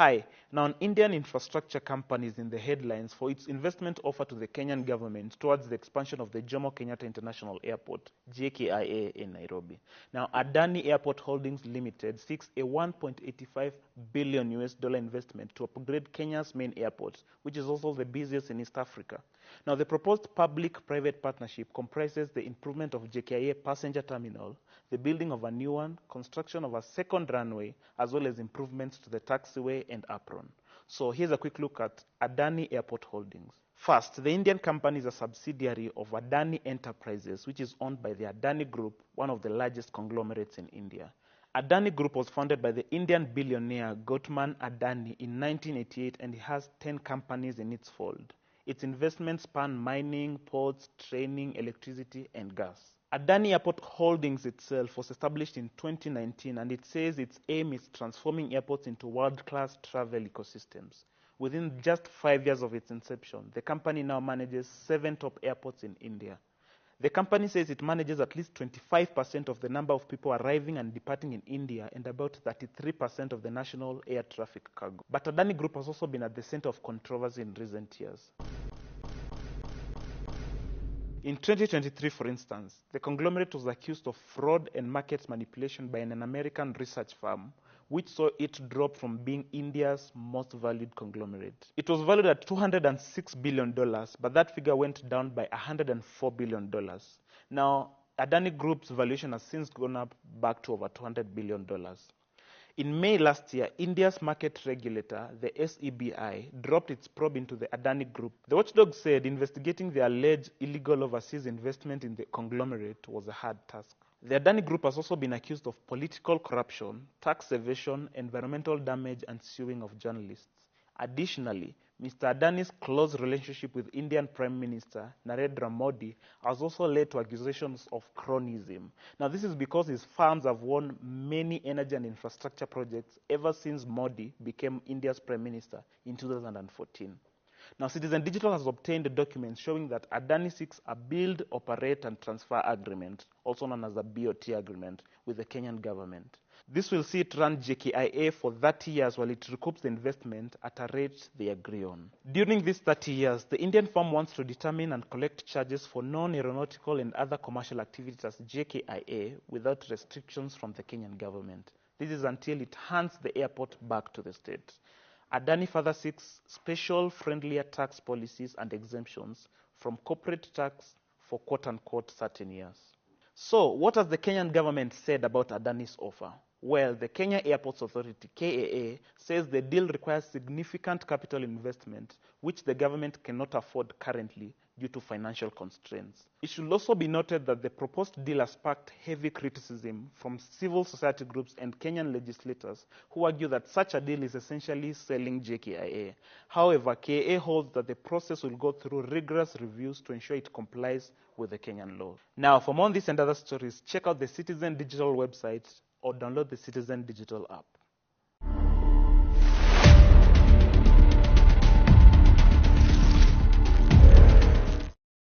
Hi, now an Indian infrastructure company is in the headlines for its investment offer to the Kenyan government towards the expansion of the Jomo Kenyatta International Airport, JKIA in Nairobi. Now, Adani Airport Holdings Limited seeks a $1.85 billion investment to upgrade Kenya's main airport, which is also the busiest in East Africa. Now, the proposed public-private partnership comprises the improvement of JKIA passenger terminal, the building of a new one, construction of a second runway, as well as improvements to the taxiway and apron. So here's a quick look at Adani Airport Holdings. First, the Indian company is a subsidiary of Adani Enterprises, which is owned by the Adani Group, one of the largest conglomerates in India. Adani Group was founded by the Indian billionaire Gautam Adani in 1988 and it has 10 companies in its fold. Its investments span mining, ports, training, electricity, and gas. Adani Airport Holdings itself was established in 2019 and it says its aim is transforming airports into world-class travel ecosystems. Within just 5 years of its inception, the company now manages 7 top airports in India. The company says it manages at least 25% of the number of people arriving and departing in India and about 33% of the national air traffic cargo. But Adani Group has also been at the center of controversy in recent years. In 2023, for instance, the conglomerate was accused of fraud and market manipulation by an American research firm, which saw it drop from being India's most valued conglomerate. It was valued at $206 billion, but that figure went down by $104 billion. Now, Adani Group's valuation has since gone up back to over $200 billion. In May last year, India's market regulator, the SEBI, dropped its probe into the Adani Group. The watchdog said investigating the alleged illegal overseas investment in the conglomerate was a hard task. The Adani Group has also been accused of political corruption, tax evasion, environmental damage, and suing of journalists. Additionally, Mr. Adani's close relationship with Indian Prime Minister Narendra Modi has also led to accusations of cronyism. Now, this is because his firms have won many energy and infrastructure projects ever since Modi became India's Prime Minister in 2014. Now, Citizen Digital has obtained documents showing that Adani seeks a build, operate, and transfer agreement, also known as a BOT agreement, with the Kenyan government. This will see it run JKIA for 30 years while it recoups the investment at a rate they agree on. During these 30 years, the Indian firm wants to determine and collect charges for non-aeronautical and other commercial activities as JKIA without restrictions from the Kenyan government. This is until it hands the airport back to the state. Adani further seeks special friendlier tax policies and exemptions from corporate tax for quote-unquote certain years. So, what has the Kenyan government said about Adani's offer? Well, the Kenya Airports Authority, KAA, says the deal requires significant capital investment, which the government cannot afford currently due to financial constraints. It should also be noted that the proposed deal has sparked heavy criticism from civil society groups and Kenyan legislators who argue that such a deal is essentially selling JKIA. However, KAA holds that the process will go through rigorous reviews to ensure it complies with the Kenyan law. Now, for more on this and other stories, check out the Citizen Digital website or download the Citizen Digital app.